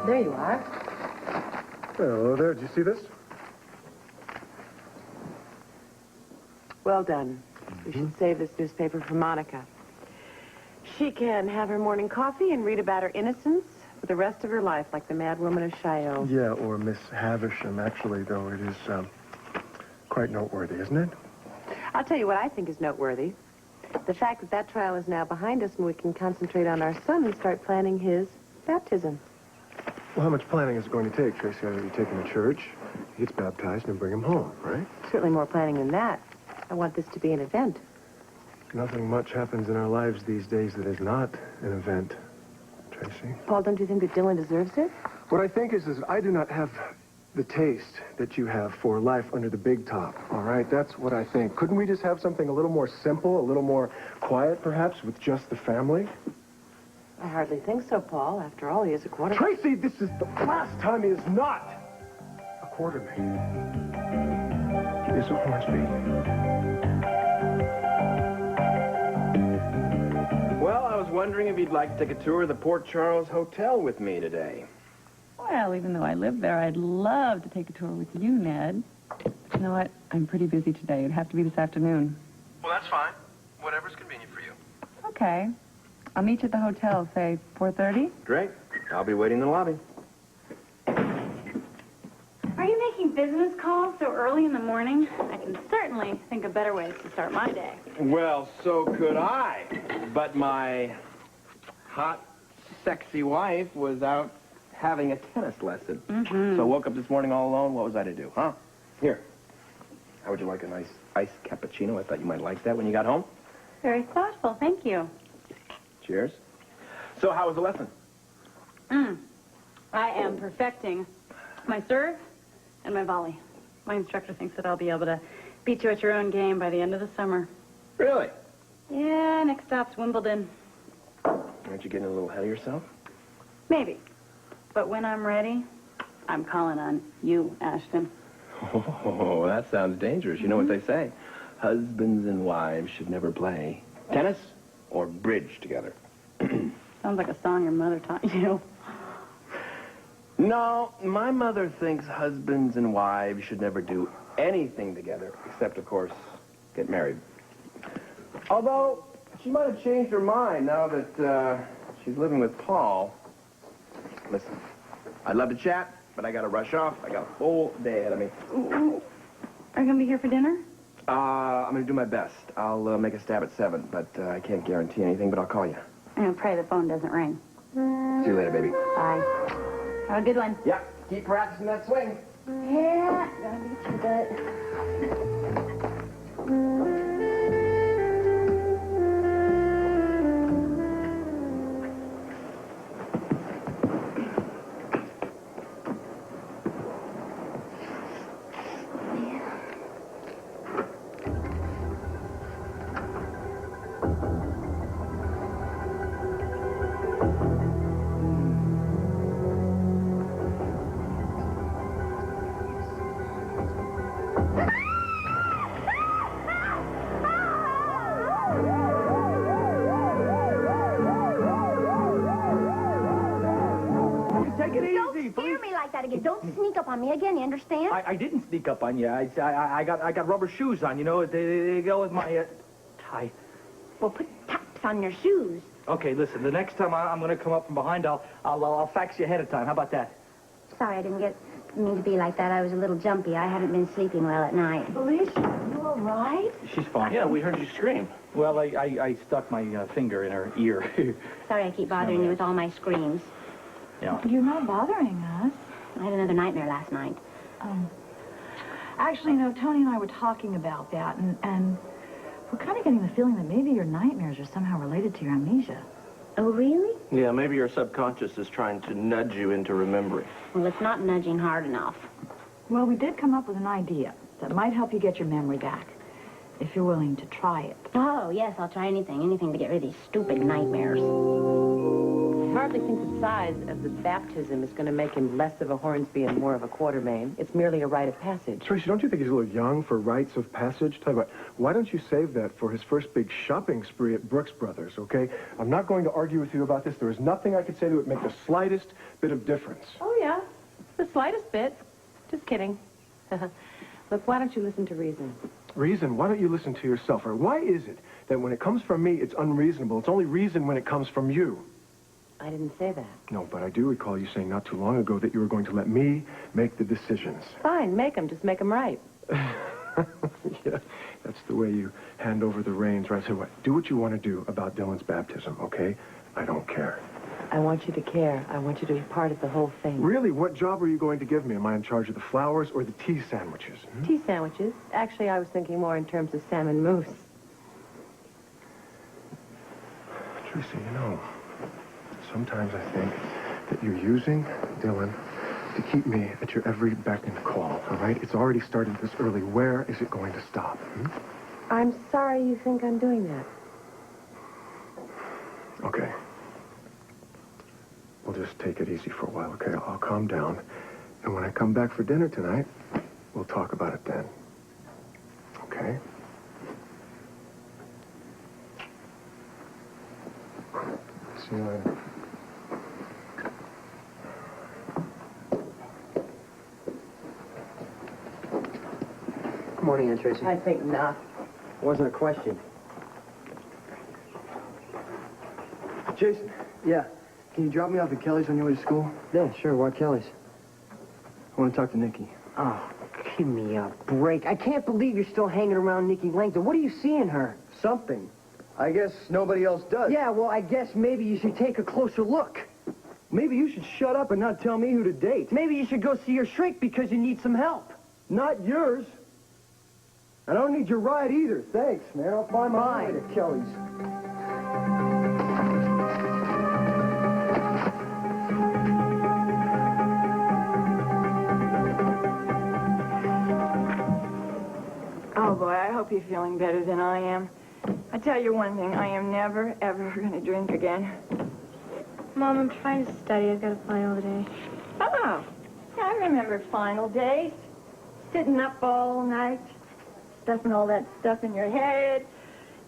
There you are. Hello there. Did you see this? Well done. You should save this newspaper for Monica. She can have her morning coffee and read about her innocence for the rest of her life, like the mad woman of Chaillot. Yeah, or Miss Havisham. Actually, though, it is quite noteworthy, isn't it? I'll tell you what I think is noteworthy. The fact that that trial is now behind us and we can concentrate on our son and start planning his baptism. Well, how much planning is it going to take, Tracy? You take him to church, he gets baptized, and bring him home, right? Certainly more planning than that. I want this to be an event. Nothing much happens in our lives these days that is not an event, Tracy. Paul, don't you think that Dylan deserves it? What I think is I do not have the taste that you have for life under the big top, all right? That's what I think. Couldn't we just have something a little more simple, a little more quiet, perhaps, with just the family? I hardly think so, Paul. After all, he is a quarterback. Tracy, this is the last time he is not a quarterback. He is a Hornsby. Well, I was wondering if you'd like to take a tour of the Port Charles Hotel with me today. Well, even though I live there, I'd love to take a tour with you, Ned. But you know what? I'm pretty busy today. It'd have to be this afternoon. Well, that's fine. Whatever's convenient for you. Okay. I'll meet you at the hotel, say 4:30. Great. I'll be waiting in the lobby. Are you making business calls so early in the morning? I can certainly think of better ways to start my day. Well, so could I. But my hot, sexy wife was out having a tennis lesson. So I woke up this morning all alone. What was I to do, huh? Here. How would you like a nice iced cappuccino? I thought you might like that when you got home. Very thoughtful, thank you. Cheers. So how was the lesson? I am perfecting my serve and my volley. My instructor thinks that I'll be able to beat you at your own game by the end of the summer. Really? Yeah, next stop's Wimbledon. Aren't you getting a little ahead of yourself? Maybe. But when I'm ready, I'm calling on you, Ashton. Oh, that sounds dangerous. You know what they say. Husbands and wives should never play tennis or bridge together. Sounds like a song your mother taught you. No, my mother thinks husbands and wives should never do anything together, except, of course, get married. Although, she might have changed her mind now that she's living with Paul. Listen, I'd love to chat, but I gotta rush off. I got a full day ahead of me. Ooh. Are you going to be here for dinner? I'm gonna do my best. I'll make a stab at 7, but I can't guarantee anything, but I'll call you. I'm going to pray the phone doesn't ring. See you later, baby. Bye. Have a good one. Yeah, keep practicing that swing. Yeah, gonna be too good. Don't sneak up on me again, you understand? I didn't sneak up on you. I got rubber shoes on, you know. They go with my tie. Well, put taps on your shoes. Okay, listen, the next time I'm going to come up from behind, I'll fax you ahead of time. How about that? Sorry, I didn't mean to be like that. I was a little jumpy. I haven't been sleeping well at night. Alicia, you all right? She's fine. Yeah, we heard you scream. Well, I stuck my finger in her ear. Sorry I keep bothering you with all my screams. Yeah. You're not bothering us. I had another nightmare last night. Actually, you know, Tony and I were talking about that, and we're kind of getting the feeling that maybe your nightmares are somehow related to your amnesia. Oh, really? Yeah, maybe your subconscious is trying to nudge you into remembering. Well, it's not nudging hard enough. Well, we did come up with an idea that might help you get your memory back, if you're willing to try it. Oh, yes, I'll try anything to get rid of these stupid nightmares. hardly think the size of the baptism is going to make him less of a Hornsby and more of a Quartermain. It's merely a rite of passage. Tracy, don't you think he's a little young for rites of passage? Tell you what, why don't you save that for his first big shopping spree at Brooks Brothers, okay? I'm not going to argue with you about this. There is nothing I could say that would make the slightest bit of difference. Oh, yeah. The slightest bit. Just kidding. Look, why don't you listen to reason? Reason? Why don't you listen to yourself? Or why is it that when it comes from me, it's unreasonable? It's only reason when it comes from you. I didn't say that. No, but I do recall you saying not too long ago that you were going to let me make the decisions. Fine, make them. Just make them right. Yeah, that's the way you hand over the reins, right? So what? Do what you want to do about Dylan's baptism, okay? I don't care. I want you to care. I want you to be part of the whole thing. Really? What job are you going to give me? Am I in charge of the flowers or the tea sandwiches? Tea sandwiches. Actually, I was thinking more in terms of salmon mousse. Tracy, you know, sometimes I think that you're using Dylan to keep me at your every beck and call, all right? It's already started this early. Where is it going to stop? I'm sorry you think I'm doing that. Okay. We'll just take it easy for a while, okay? I'll calm down. And when I come back for dinner tonight, we'll talk about it then. Okay? See you later. Good morning, Aunt Tracy. I think not. Wasn't a question. Jason. Yeah. Can you drop me off at Kelly's on your way to school? Yeah, sure. Why Kelly's? I want to talk to Nikki. Oh, give me a break. I can't believe you're still hanging around Nikki Langton. What do you see in her? Something. I guess nobody else does. Yeah, well, I guess maybe you should take a closer look. Maybe you should shut up and not tell me who to date. Maybe you should go see your shrink because you need some help. Not yours. I don't need your ride either. Thanks, man. I'll find my way to Kelly's. Oh, boy, I hope you're feeling better than I am. I tell you one thing, I am never, ever going to drink again. Mom, I'm trying to study. I've got a final today. Oh, yeah, I remember final days. Sitting up all night, stuffing all that stuff in your head,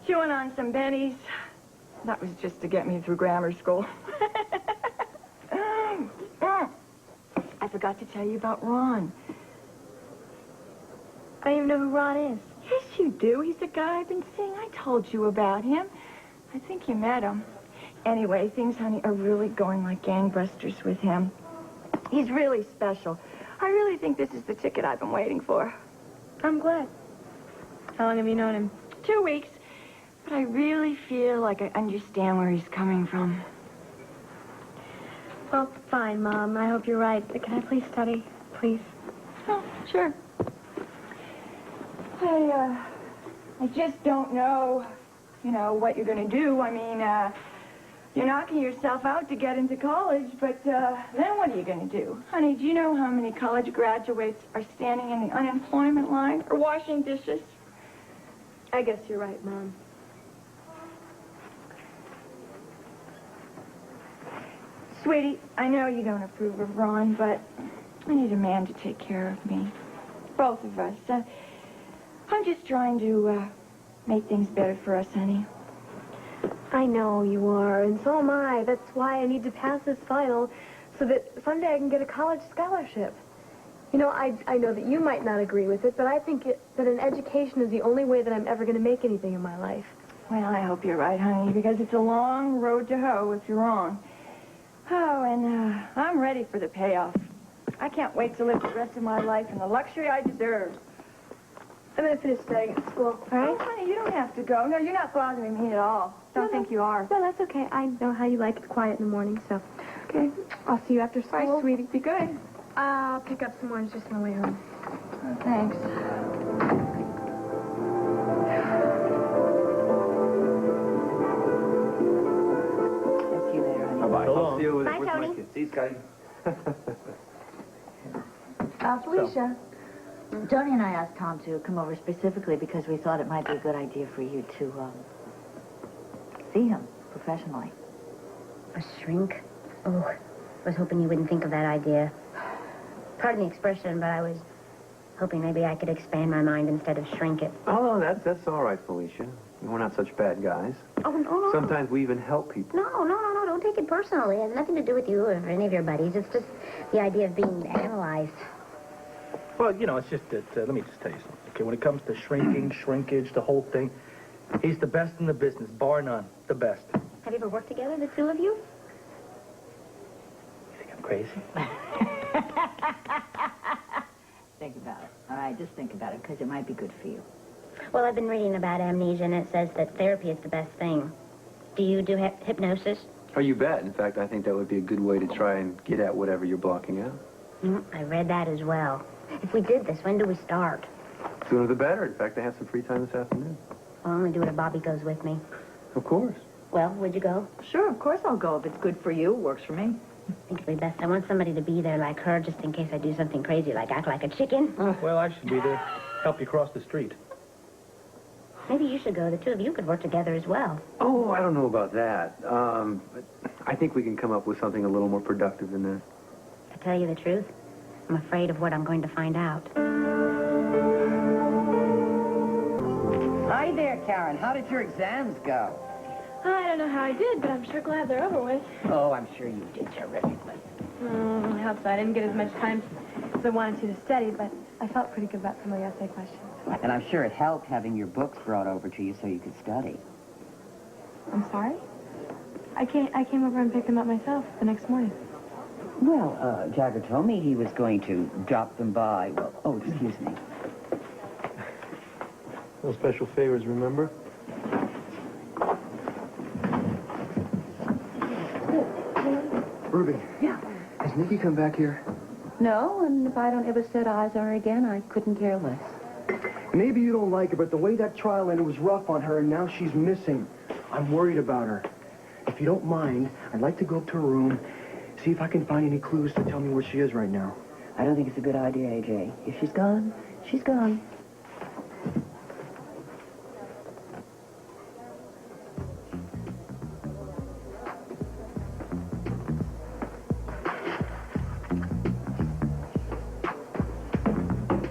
chewing on some bennies. That was just to get me through grammar school. I forgot to tell you about Ron. I don't even know who Ron is. Yes, you do. He's the guy I've been seeing. I told you about him. I think you met him. Anyway, things, honey, are really going like gangbusters with him. He's really special. I really think this is the ticket I've been waiting for. I'm glad. How long have you known him? 2 weeks. But I really feel like I understand where he's coming from. Well, fine, Mom. I hope you're right. But can I please study? Please? Oh, sure. I just don't know, what you're going to do. I mean, you're knocking yourself out to get into college, but then what are you going to do? Honey, do you know how many college graduates are standing in the unemployment line or washing dishes? I guess you're right, Mom. Sweetie, I know you don't approve of Ron, but I need a man to take care of me. Both of us. I'm just trying to make things better for us, honey. I know you are, and so am I. That's why I need to pass this final so that someday I can get a college scholarship. You know, I know that you might not agree with it, but I think that an education is the only way that I'm ever going to make anything in my life. Well, I hope you're right, honey, because it's a long road to hoe if you're wrong. Oh, and I'm ready for the payoff. I can't wait to live the rest of my life in the luxury I deserve. I'm going to finish studying at school, all right? Oh, honey, you don't have to go. No, you're not bothering me at all. Don't think you are. No, that's okay. I know how you like it quiet in the morning, so. Okay, I'll see you after school. Bye, sweetie. Be good. I'll pick up some orange juice on the way home. Oh, thanks. I'll see you later, honey. Bye-bye. So long. I'll see you with Bye, my Tony. kids. See you, Scotty. Felicia, Tony and I asked Tom to come over specifically because we thought it might be a good idea for you to see him professionally. A shrink? Oh, I was hoping you wouldn't think of that idea. Pardon the expression, but I was hoping maybe I could expand my mind instead of shrink it. Oh, that's all right, Felicia. We're not such bad guys. Oh, no. Sometimes we even help people. No. Don't take it personally. It has nothing to do with you or any of your buddies. It's just the idea of being analyzed. Well, you know, it's just that, let me just tell you something, okay? When it comes to shrinkage, the whole thing, he's the best in the business, bar none, the best. Have you ever worked together, the two of you? You think I'm crazy? Think about it. All right, just think about it, because it might be good for you. Well, I've been reading about amnesia, and it says that therapy is the best thing. Do you do hypnosis? Oh, you bet. In fact, I think that would be a good way to try and get at whatever you're blocking out. I read that as well. If we did this, when do we start? Sooner the better. In fact, I have some free time this afternoon. I'll only do it if Bobby goes with me. Of course. Well, would you go? Sure, of course I'll go. If it's good for you, it works for me. I think it'd be best. I want somebody to be there like her, just in case I do something crazy, like act like a chicken. Well, I should be there. Help you cross the street. Maybe you should go. The two of you could work together as well. Oh, I don't know about that. But I think we can come up with something a little more productive than that. To tell you the truth, I'm afraid of what I'm going to find out. Hi there, Karen. How did your exams go? I don't know how I did, but I'm sure glad they're over with. Oh, I'm sure you did terrifically. I hope so. I didn't get as much time as I wanted to study, but I felt pretty good about some of the essay questions. And I'm sure it helped having your books brought over to you so you could study. I'm sorry? I came over and picked them up myself the next morning. Well, Jagger told me he was going to drop them by. Well, oh, excuse me. No special favors, remember? Ruby. Yeah. Has Nikki come back here? No, and if I don't ever set eyes on her again, I couldn't care less. Maybe you don't like her, but the way that trial ended was rough on her, and now she's missing. I'm worried about her. If you don't mind, I'd like to go up to her room, see if I can find any clues to tell me where she is right now. I don't think it's a good idea, AJ. If she's gone, she's gone.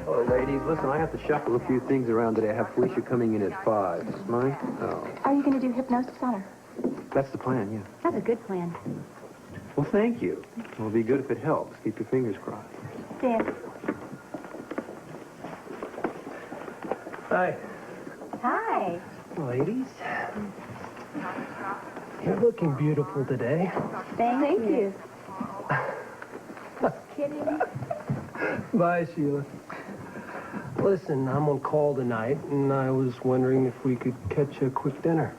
Hello, ladies. Listen, I have to shuffle a few things around today. I have Felicia coming in at 5. Mine? Oh. Are you going to do hypnosis on her? That's the plan, yeah. That's a good plan. Well, thank you. It'll be good if it helps. Keep your fingers crossed. Dan. Hi. Hi. Ladies. You're looking beautiful today. Thank you. Kidding. Bye, Sheila. Listen, I'm on call tonight, and I was wondering if we could catch a quick dinner.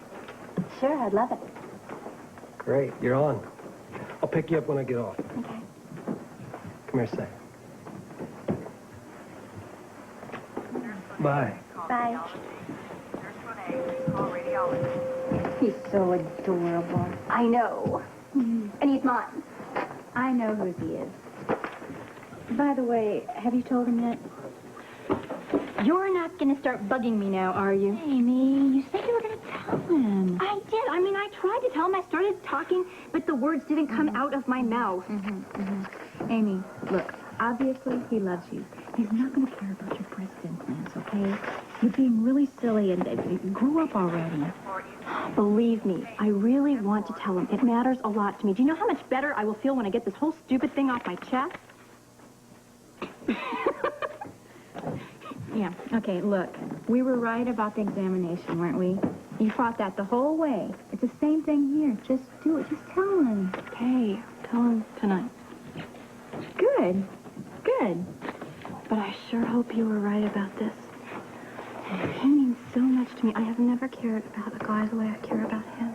Sure, I'd love it. Great, you're on. I'll pick you up when I get off. Okay. Come here a sec. Bye. Bye. He's so adorable. I know. And he's mine. I know whose he is. By the way, have you told him yet? You're not going to start bugging me now, are you? Amy, you said you were going to tell him. I did. I mean, I tried to tell him. I started talking, but the words didn't come out of my mouth. Amy, look, obviously he loves you. He's not going to care about your breast implants, okay? You're being really silly and you grew up already. Believe me, I really want to tell him. It matters a lot to me. Do you know how much better I will feel when I get this whole stupid thing off my chest? Yeah, okay, look. We were right about the examination, weren't we? You fought that the whole way. It's the same thing here. Just do it. Just tell him. Okay, tell him tonight. Good. Good. But I sure hope you were right about this. He means so much to me. I have never cared about a guy the way I care about him.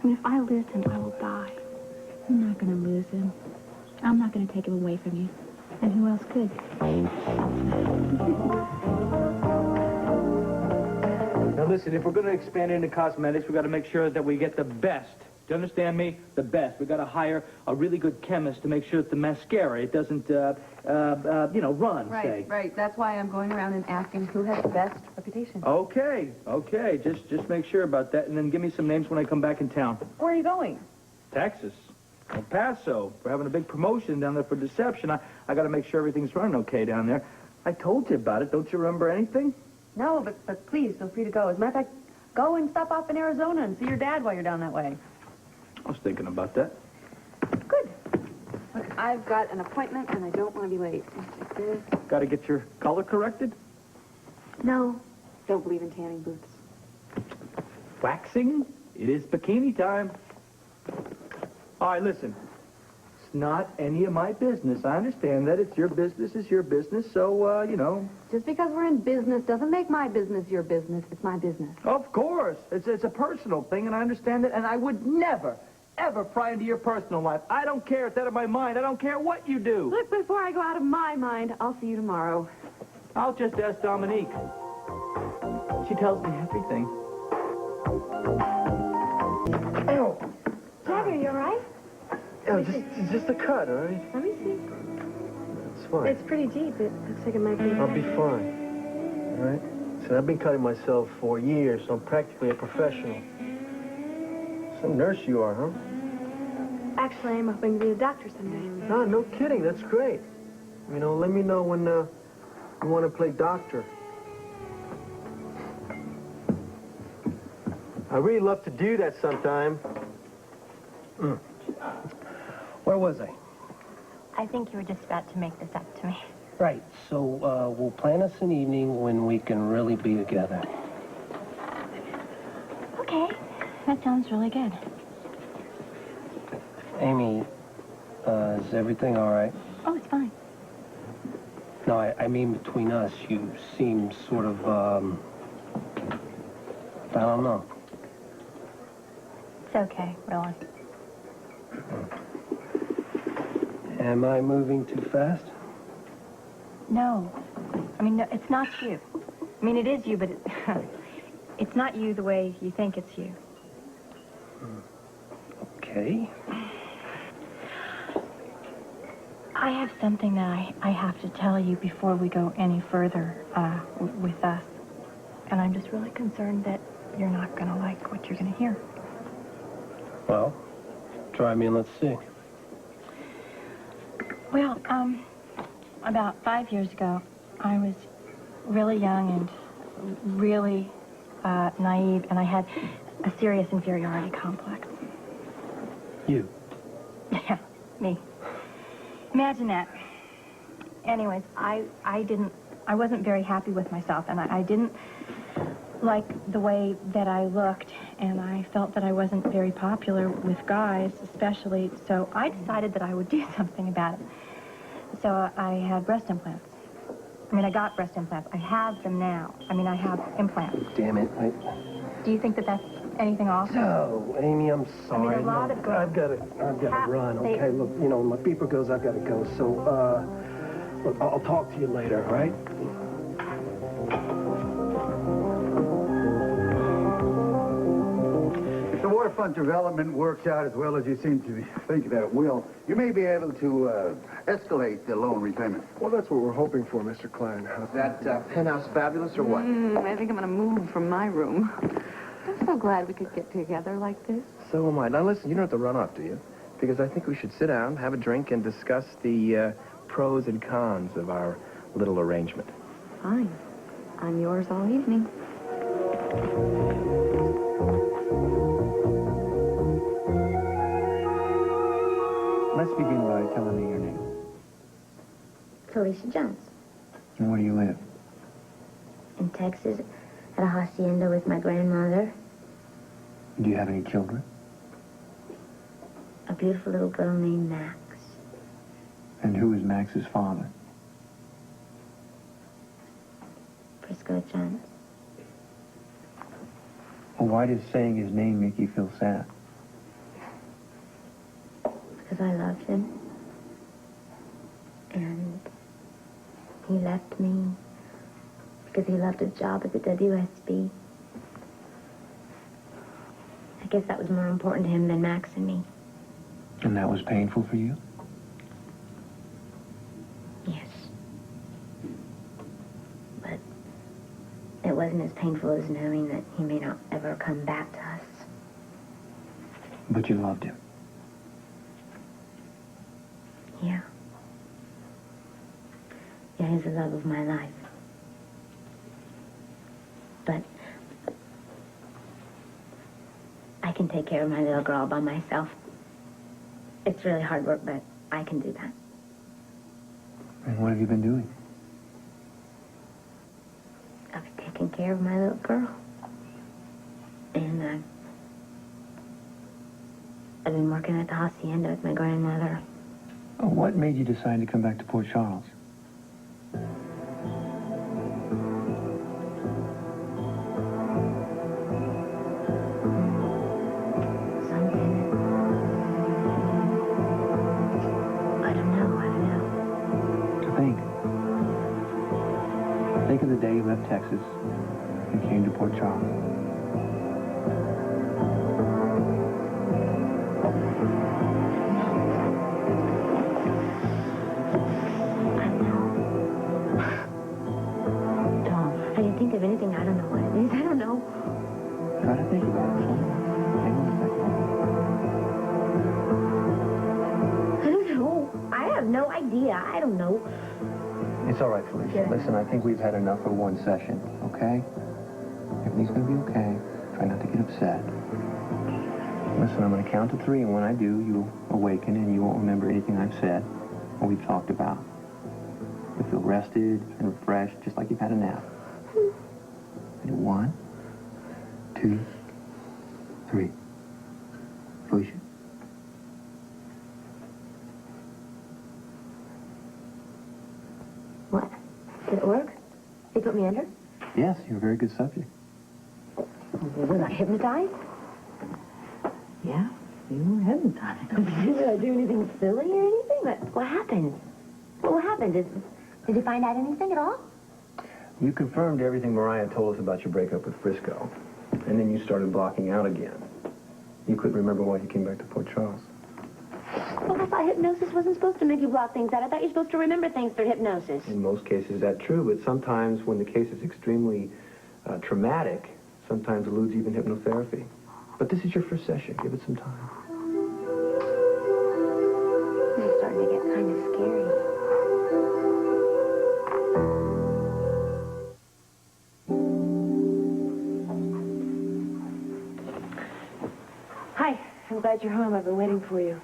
I mean, if I lose him, I will die. I'm not going to lose him. I'm not going to take him away from you. And who else could? Now listen, if we're going to expand into cosmetics, we've got to make sure that we get the best. Do you understand me? The best. We've got to hire a really good chemist to make sure that the mascara, it doesn't, run, say. Right. That's why I'm going around and asking who has the best reputation. Okay. Just make sure about that, and then give me some names when I come back in town. Where are you going? Texas. El Paso. We're having a big promotion down there for Deception. I got to make sure everything's running okay down there. I told you about it. Don't you remember anything? No, but please, feel free to go. As a matter of fact, go and stop off in Arizona and see your dad while you're down that way. I was thinking about that. Good. Look, I've got an appointment, and I don't want to be late. Check this. Got to get your color corrected? No, don't believe in tanning booths. Waxing? It is bikini time. All right, listen. It's not any of my business. I understand that. It's your business. It's your business. So, you know. Just because we're in business doesn't make my business your business. It's my business. Of course. It's a personal thing, and I understand it. And I would never, ever pry into your personal life. I don't care. It's out of my mind. I don't care what you do. Look, before I go out of my mind, I'll see you tomorrow. I'll just ask Dominique. She tells me everything. Oh, Jack, are you all right? yeah, just a cut, all right? Let me see. It's fine. It's pretty deep. It looks like it might be... I'll be fine. All right? See, I've been cutting myself for years, so I'm practically a professional. Some nurse you are, huh? Actually, I'm hoping to be a doctor someday. No, no kidding. That's great. You know, let me know when you want to play doctor. I really love to do that sometime. Where was I? I think you were just about to make this up to me. Right, so we'll plan us an evening when we can really be together. Okay, that sounds really good. Amy, is everything all right? Oh, it's fine. No, I mean between us, you seem sort of, I don't know. It's okay, Roland. Am I moving too fast? No. I mean, no, it's not you. I mean, it is you, but it's not you the way you think it's you. Okay. I have something that I have to tell you before we go any further with us. And I'm just really concerned that you're not going to like what you're going to hear. Well, try me and let's see. Well, about 5 years ago, I was really young and really naive, and I had a serious inferiority complex. You? Yeah, me. Imagine that. Anyways, I wasn't very happy with myself, and I didn't like the way that I looked, and I felt that I wasn't very popular with guys, especially, so I decided that I would do something about it. So I had breast implants. I mean, I got breast implants. I have them now. I mean, I have implants. Damn it. Do you think that that's anything off? No, Amy, I'm sorry. I mean, a lot of girls I've got to run, okay? Look, you know, when my beeper goes, I've got to go. So, look, I'll talk to you later, all right? If the waterfront development works out as well as you seem to think that it will, you may be able to escalate the loan repayment. Well, that's what we're hoping for, Mr. Klein. Is that penthouse fabulous or what? I think I'm going to move from my room. I'm so glad we could get together like this. So am I. Now, listen, you don't have to run off, do you? Because I think we should sit down, have a drink, and discuss the pros and cons of our little arrangement. Fine. I'm yours all evening. Let's begin by telling me your name. Felicia Jones. And where do you live? In Texas, at a hacienda with my grandmother. Do you have any children? A beautiful little girl named Max. And who is Max's father? Priscilla Jones. Well, why does saying his name make you feel sad? Because I loved him. And he left me because he loved a job at the WSB. I guess that was more important to him than Max and me. And that was painful for you? Yes. But it wasn't as painful as knowing that he may not ever come back to us. But you loved him. Yeah. Yeah, he's the love of my life. But I can take care of my little girl by myself. It's really hard work, but I can do that. And what have you been doing? I've been taking care of my little girl. And I've been working at the hacienda with my grandmother. Oh, what made you decide to come back to Port Charles? Think of the day you left Texas and came to Port Charles. Tom, I didn't think of anything. I don't know what it is. I don't know. Try to think about it. Hang on a second. I don't know. I have no idea. I don't know. It's all right, Felicia. Listen, I think we've had enough for one session, okay? Everything's going to be okay. Try not to get upset. Listen, I'm going to count to 3, and when I do, you'll awaken, and you won't remember anything I've said or we've talked about. You'll feel rested and refreshed, just like you've had a nap. Ready? 1, 2, 3. Felicia? What? Did it work? They put me under? Yes, you're a very good subject. Was I hypnotized? Yeah, you were hypnotized. Did I do anything silly or anything? What happened? What happened? Did you find out anything at all? You confirmed everything Mariah told us about your breakup with Frisco. And then you started blocking out again. You couldn't remember why you came back to Port Charles. Well, I thought hypnosis wasn't supposed to make you block things out. I thought you're supposed to remember things through hypnosis. In most cases, that's true, but sometimes when the case is extremely traumatic, sometimes eludes even hypnotherapy. But this is your first session. Give it some time. It's starting to get kind of scary. Hi, I'm glad you're home. I've been waiting for you.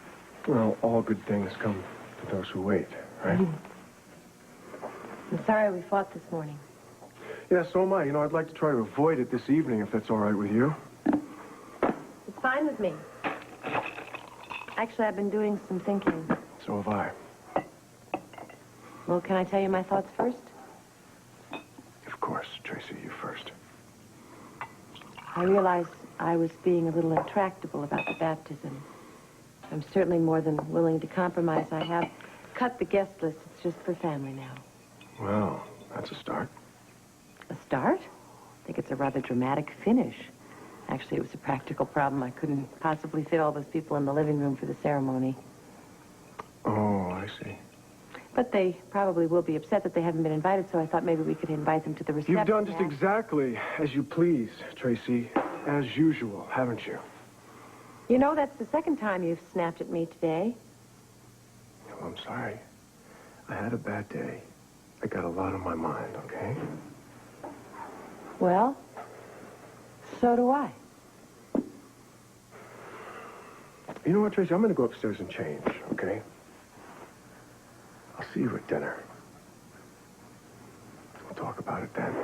Well, all good things come to those who wait, right? I'm sorry we fought this morning. Yeah, so am I. You know, I'd like to try to avoid it this evening, if that's all right with you. It's fine with me. Actually, I've been doing some thinking. So have I. Well, can I tell you my thoughts first? Of course, Tracy, you first. I realized I was being a little intractable about the baptism. I'm certainly more than willing to compromise. I have cut the guest list. It's just for family now. Well, that's a start. A start? I think it's a rather dramatic finish. Actually, it was a practical problem. I couldn't possibly fit all those people in the living room for the ceremony. Oh, I see. But they probably will be upset that they haven't been invited, so I thought maybe we could invite them to the reception. You've done just exactly as you please, Tracy. As usual, haven't you? You know, that's the second time you've snapped at me today. Oh, I'm sorry. I had a bad day. I got a lot on my mind, okay? Well, so do I. You know what, Tracy? I'm going to go upstairs and change, okay? I'll see you at dinner. We'll talk about it then.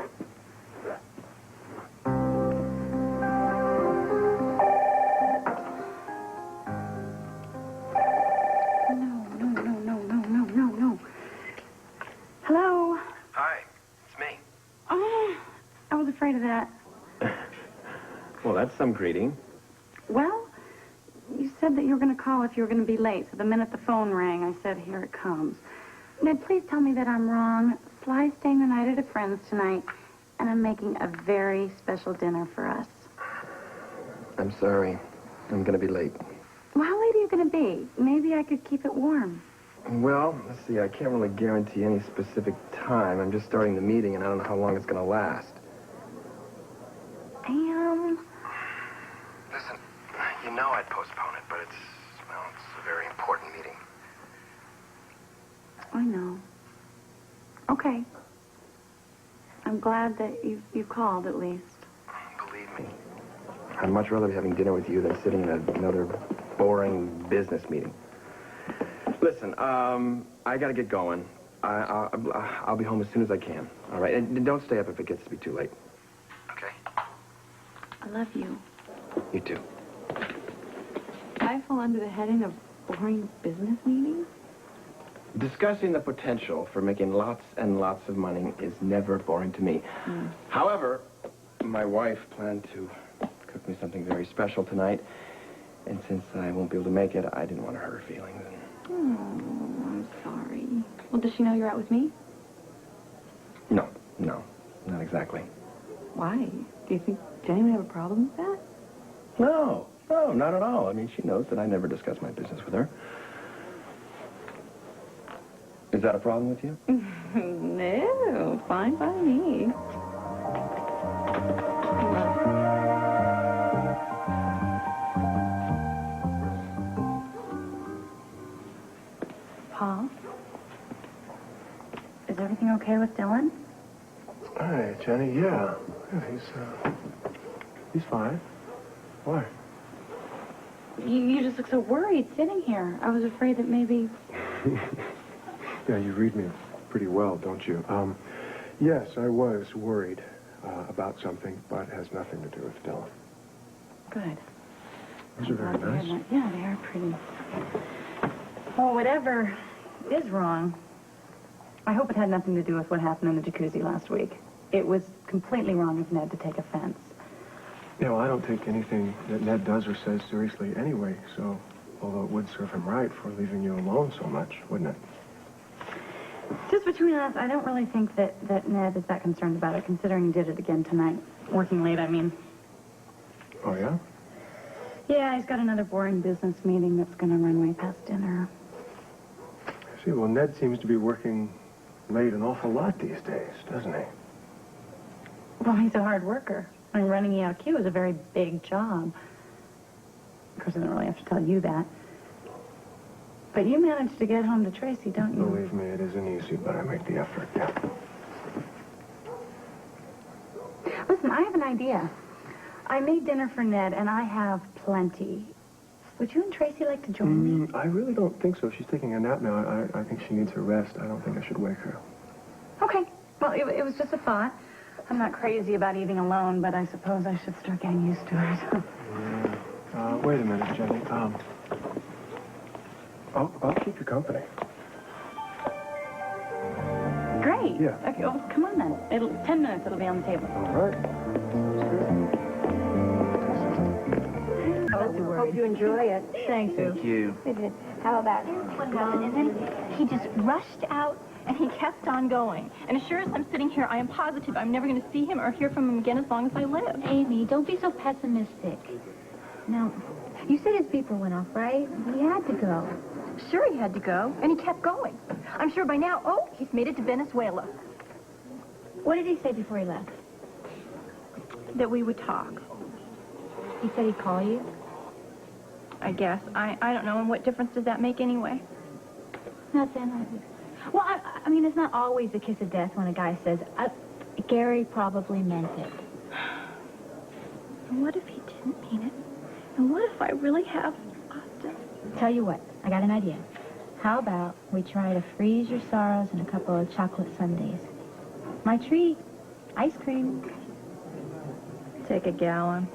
No. Hello? Hi, it's me. Oh, I was afraid of that. Well, that's some greeting. Well, you said that you were going to call if you were going to be late, so the minute the phone rang, I said, here it comes. Ned, please tell me that I'm wrong. Sly's staying the night at a friend's tonight, and I'm making a very special dinner for us. I'm sorry. I'm going to be late. Well, how late are you going to be? Maybe I could keep it warm. Well, let's see. I can't really guarantee any specific time. I'm just starting the meeting, and I don't know how long it's going to last. Listen, you know I'd postpone it, but it's a very important meeting. I know. Okay. I'm glad that you called, at least. Believe me, I'd much rather be having dinner with you than sitting in another boring business meeting. Listen, I gotta get going. I'll be home as soon as I can. All right, and don't stay up if it gets to be too late. Okay. I love you. You too. I fall under the heading of boring business meetings? Discussing the potential for making lots and lots of money is never boring to me. However, my wife planned to cook me something very special tonight, and since I won't be able to make it, I didn't want to hurt her feelings. Oh, I'm sorry. Well, does she know you're out with me? No, not exactly. Why? Do you think Jenny would have a problem with that? No, not at all. I mean, she knows that I never discuss my business with her. Is that a problem with you? No, fine by me. Paul? Is everything okay with Dylan? Hi, Jenny. Yeah, he's fine. Why? You just look so worried sitting here. I was afraid that maybe... Yeah, you read me pretty well, don't you? Yes, I was worried about something, but it has nothing to do with Dylan. Good. Those are very nice. Yeah, they are pretty. Well, whatever is wrong, I hope it had nothing to do with what happened in the jacuzzi last week. It was completely wrong of Ned to take offense. Yeah, well, I don't take anything that Ned does or says seriously anyway, so although it would serve him right for leaving you alone so much, wouldn't it? Just between us, I don't really think that Ned is that concerned about it, considering he did it again tonight. Working late, I mean. Oh, yeah? Yeah, he's got another boring business meeting that's going to run way past dinner. See, well, Ned seems to be working late an awful lot these days, doesn't he? Well, he's a hard worker. I mean, running ELQ is a very big job. Of course, I don't really have to tell you that. But you managed to get home to Tracy, don't you? Believe me, it isn't easy, but I make the effort, yeah. Listen, I have an idea. I made dinner for Ned, and I have plenty. Would you and Tracy like to join me? I really don't think so. She's taking a nap now. I think she needs her rest. I don't think I should wake her. Okay. Well, it was just a thought. I'm not crazy about eating alone, but I suppose I should start getting used to it. Yeah. Wait a minute, Jenny. I'll keep you company. Great. Yeah. Okay, well, come on then. 10 minutes, it'll be on the table. All right. Hope you enjoy it. Thanks, Sue. Thank you. How about it? What happened? And then he just rushed out, and he kept on going. And as sure as I'm sitting here, I am positive I'm never going to see him or hear from him again as long as I live. Amy, don't be so pessimistic. Now, you said his beeper went off, right? He had to go. Sure he had to go, and he kept going. I'm sure by now, he's made it to Venezuela. What did he say before he left? That we would talk. He said he'd call you? I guess. I don't know, and what difference does that make anyway? Nothing. Well, I mean, it's not always a kiss of death when a guy says, Gary probably meant it. And what if he didn't mean it? And what if I really have Austin? Tell you what, I got an idea. How about we try to freeze your sorrows in a couple of chocolate sundaes? My treat, ice cream. Take a gallon.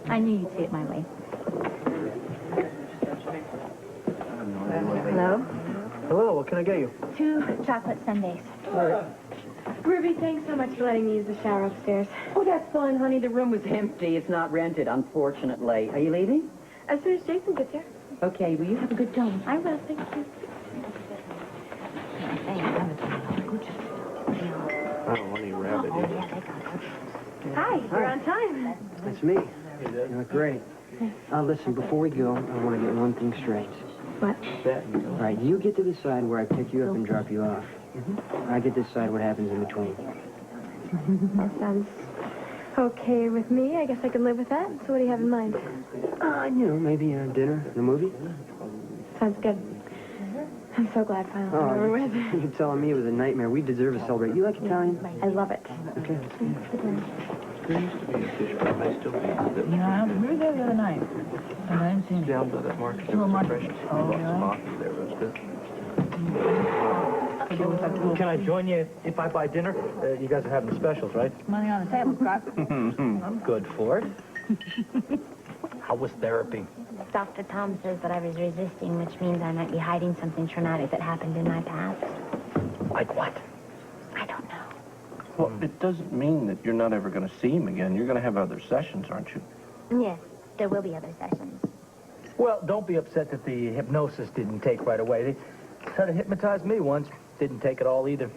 I knew you'd see it my way. Hello? Hello, what can I get you? 2 chocolate sundaes. Ruby, thanks so much for letting me use the shower upstairs. Oh, that's fine, honey. The room was empty. It's not rented, unfortunately. Are you leaving? As soon as Jason gets here. Okay, well, you have a good time. I will, thank you. I don't want any rabbit. Hi, you're on time. That's me. You look great. Listen, before we go, I want to get one thing straight. What? All right, you get to decide where I pick you up and drop you off. I get to decide what happens in between. That sounds okay with me. I guess I can live with that. So what do you have in mind? Maybe dinner and a movie. Sounds good. I'm so glad finally over with. You're telling me it was a nightmare. We deserve to celebrate. You like Italian? I love it. Okay. Yeah, we were there the other night. And I didn't see him. Down by that market. Little market. Oh, There was good. Can I join you if I buy dinner? You guys are having the specials, right? Money on the table, Scott. I'm good for it. How was therapy? Dr. Tom says that I was resisting, which means I might be hiding something traumatic that happened in my past. Like what? I don't know. Well, it doesn't mean that you're not ever going to see him again. You're going to have other sessions, aren't you? Yes, there will be other sessions. Well, don't be upset that the hypnosis didn't take right away. They tried to hypnotize me once. Didn't take it all either.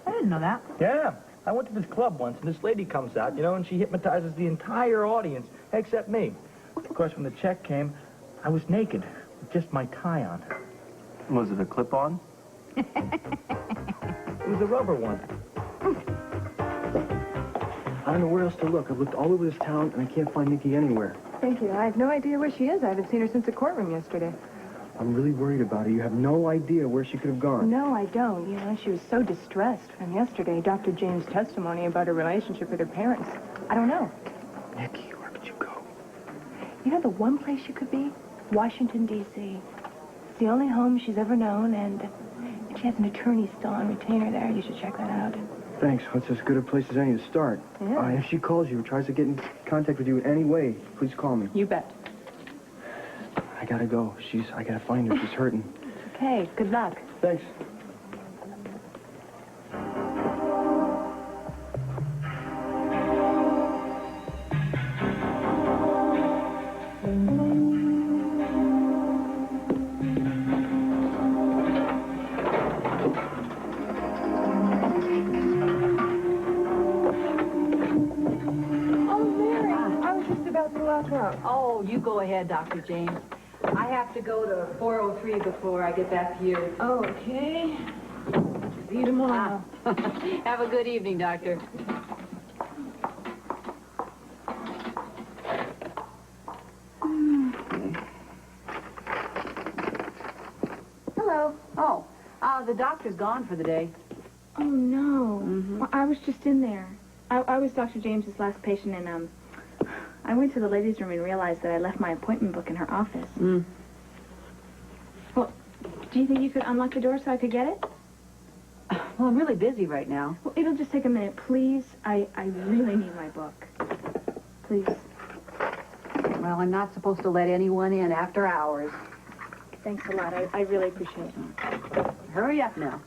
I didn't know that. Yeah. I went to this club once, and this lady comes out, you know, and she hypnotizes the entire audience, except me. Of course, when the check came, I was naked, with just my tie on. Was it a clip-on? It was a rubber one. I don't know where else to look. I've looked all over this town, and I can't find Nikki anywhere. Thank you. I have no idea where she is. I haven't seen her since the courtroom yesterday. I'm really worried about her. You have no idea where she could have gone. No, I don't. You know, she was so distressed from yesterday. Dr. James' testimony about her relationship with her parents. I don't know. Nikki, where could you go? You know the one place she could be? Washington, D.C. It's the only home she's ever known, and she has an attorney still on retainer there. You should check that out. Thanks. That's as good a place as any to start. Yeah. If she calls you or tries to get in contact with you in any way, please call me. You bet. I gotta go. I gotta find her. She's hurting. Okay, good luck. Thanks. Oh, you go ahead, Dr. James. I have to go to 403 before I get back to you. Okay. See you tomorrow. Have a good evening, Doctor. Hello. Oh, the doctor's gone for the day. Oh, no. Well, I was just in there. I was Dr. James's last patient, and, I went to the ladies' room and realized that I left my appointment book in her office. Well, do you think you could unlock the door so I could get it? Well, I'm really busy right now. Well, it'll just take a minute, please. I really need my book. Please. Well, I'm not supposed to let anyone in after hours. Thanks a lot. I really appreciate it. Hurry up now.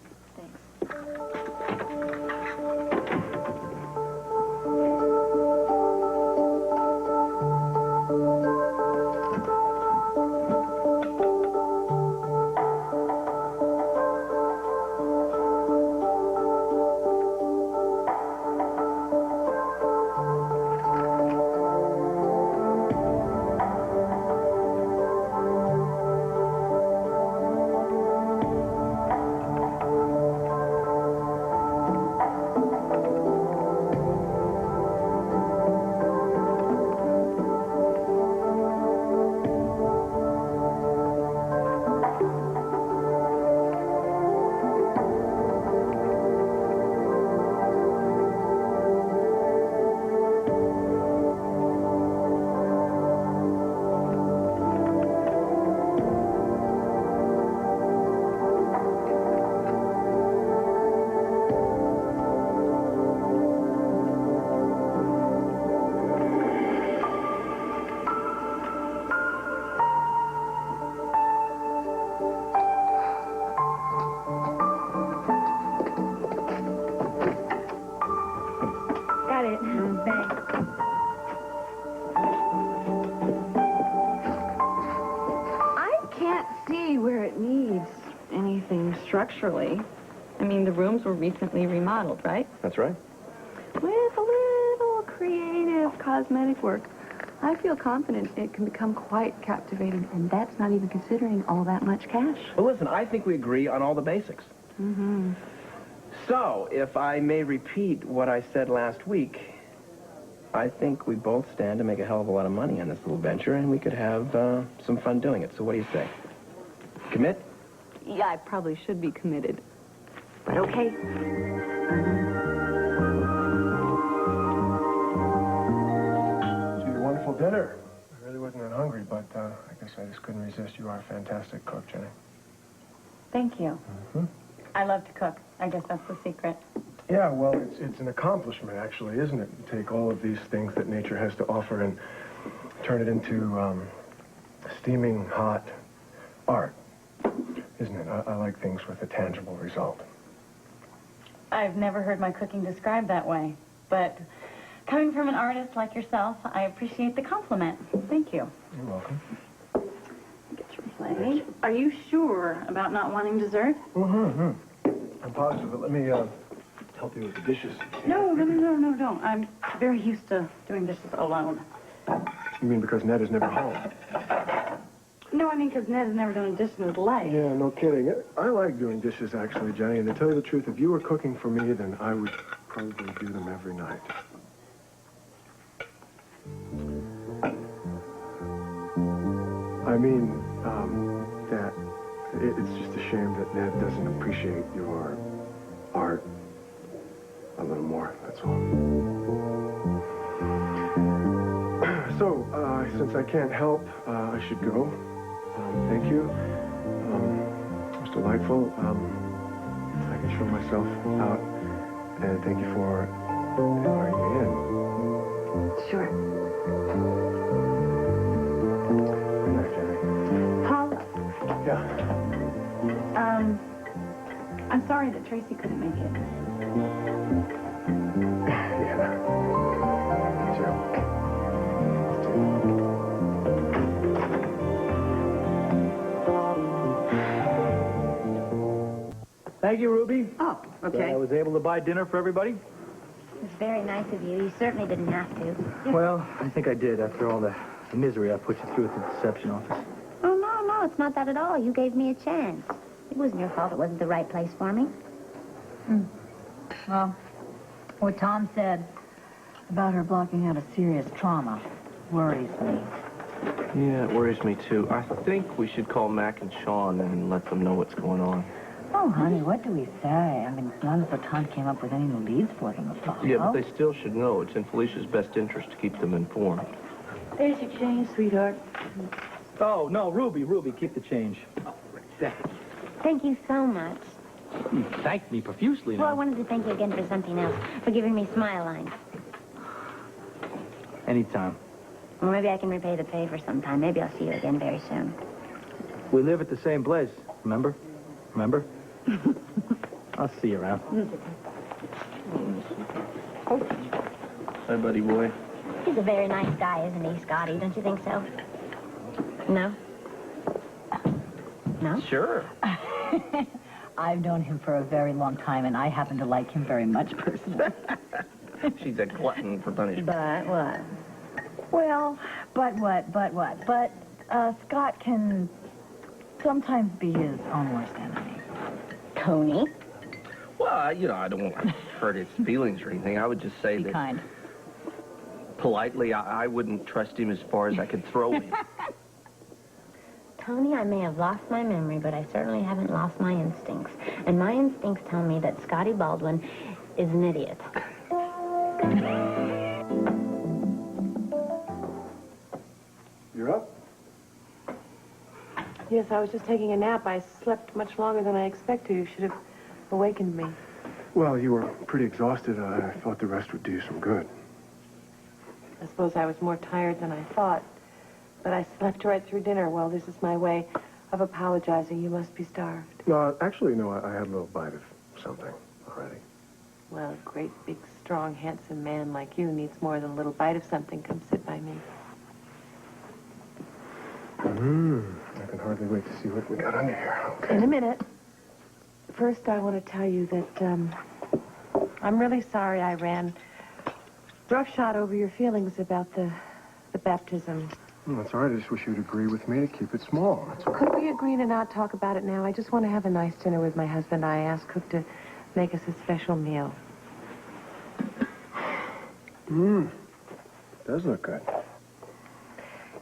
Structurally. I mean, the rooms were recently remodeled, right? That's right. With a little creative cosmetic work, I feel confident it can become quite captivating, and that's not even considering all that much cash. Well, listen, I think we agree on all the basics. Mm-hmm. So, if I may repeat what I said last week, I think we both stand to make a hell of a lot of money on this little venture, and we could have some fun doing it. So what do you say? Commit? Yeah, I probably should be committed. But okay. Gee, wonderful dinner. I really wasn't that hungry, but I guess I just couldn't resist. You are a fantastic cook, Jenny. Thank you. Mm-hmm. I love to cook. I guess that's the secret. Yeah, well, it's an accomplishment, actually, isn't it? You take all of these things that nature has to offer and turn it into steaming hot art, isn't it? I like things with a tangible result. I've never heard my cooking described that way, but coming from an artist like yourself, I appreciate the compliment. Thank you. You're welcome. Get your plate. Are you sure about not wanting dessert? Mm-hmm. I'm positive, but let me help you with the dishes. No, don't. I'm very used to doing dishes alone. You mean because Ned is never home? No, I mean because Ned has never done a dish in his life. Yeah, no kidding. I like doing dishes, actually, Jenny. And to tell you the truth, if you were cooking for me, then I would probably do them every night. I mean, that it's just a shame that Ned doesn't appreciate your art a little more, that's all. So, since I can't help, I should go. Thank you. It was delightful. I can show myself out, and thank you for inviting me in. Sure. Good night, Jenny. Paul, Yeah. I'm sorry that Tracy couldn't make it. Yeah. Me too. Thank you, Ruby. Oh, okay. I was able to buy dinner for everybody. It was very nice of you. You certainly didn't have to. Well, I think I did after all the misery I put you through at the deception office. Oh, no, it's not that at all. You gave me a chance. It wasn't your fault it wasn't the right place for me. Well, what Tom said about her blocking out a serious trauma worries me. Yeah, it worries me, too. I think we should call Mac and Sean and let them know what's going on. Oh, honey, what do we say? I mean, it's not as though Tom came up with any new leads for them to follow. Yeah, but they still should know. It's in Felicia's best interest to keep them informed. There's your change, sweetheart. Oh, no, Ruby, keep the change. Oh, Thank you so much. you thanked me profusely Well, I now. wanted to thank you again for something else, for giving me Smile Line. Anytime. Well, maybe I can repay the favor sometime. Maybe I'll see you again very soon. We live at the same place, remember? Remember? I'll see you around. Hi, buddy boy. He's a very nice guy, isn't he, Scotty? Don't you think so? No? No? Sure. I've known him for a very long time, and I happen to like him very much personally. She's a glutton for punishment. But what? Well, but what? But Scott can sometimes be his own worst enemy. Tony? Well, I don't want to hurt his feelings or anything. I would just say Be that kind. politely, I wouldn't trust him as far as I could throw him. Tony, I may have lost my memory, but I certainly haven't lost my instincts. And my instincts tell me that Scotty Baldwin is an idiot. You're up? Yes, I was just taking a nap. I slept much longer than I expected. You should have awakened me. Well, you were pretty exhausted. I thought the rest would do you some good. I suppose I was more tired than I thought. But I slept right through dinner. Well, this is my way of apologizing. You must be starved. No, actually, no, I had a little bite of something already. Well, a great, big, strong, handsome man like you needs more than a little bite of something. Come sit by me. I can hardly wait to see what we got under here. Okay. In a minute. First, I want to tell you that I'm really sorry I ran roughshod over your feelings about the baptism. That's all right. I just wish you'd agree with me to keep it small. That's all. Could we agree to not talk about it now? I just want to have a nice dinner with my husband. I asked Cook to make us a special meal. Does look good.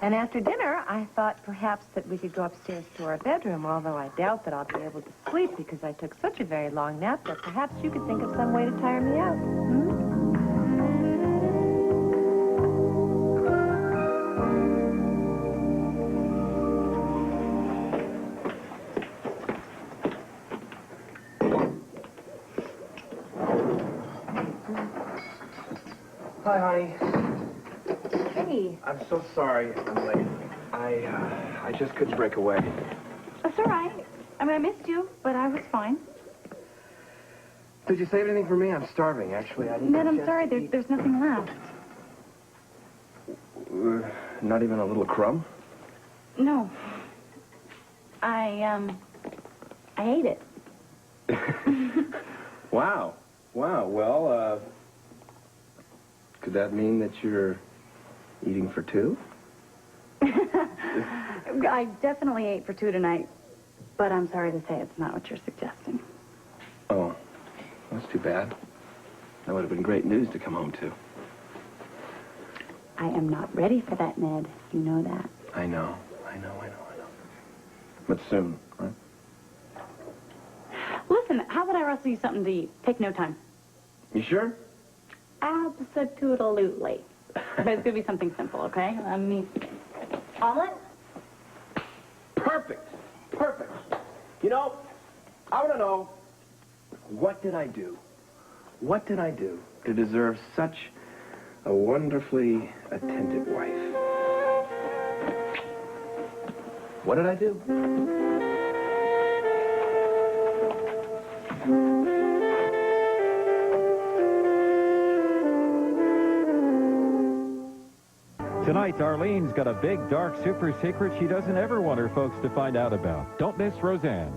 And after dinner, I thought perhaps that we could go upstairs to our bedroom, although I doubt that I'll be able to sleep because I took such a very long nap that perhaps you could think of some way to tire me out. Hi, honey. Hey, I'm so sorry I'm late. I just couldn't break away. That's all right. I mean, I missed you, but I was fine. Did you save anything for me? I'm starving, actually. I didn't Ned, get a I'm chance sorry. to eat. There's nothing left. Not even a little crumb? No. I ate it. Wow. Wow. Well, could that mean that you're eating for two? I definitely ate for two tonight, but I'm sorry to say it's not what you're suggesting. Oh, that's too bad. That would have been great news to come home to. I am not ready for that, Ned. You know that. I know. But soon, right? Listen, how about I rustle you something to eat? Take no time. You sure? Absolutely. But it's going to be something simple, okay? Omelet? Perfect. You know, I want to know, what did I do? What did I do to deserve such a wonderfully attentive wife? What did I do? Tonight, Arlene's got a big, dark, super secret she doesn't ever want her folks to find out about. Don't miss Roseanne.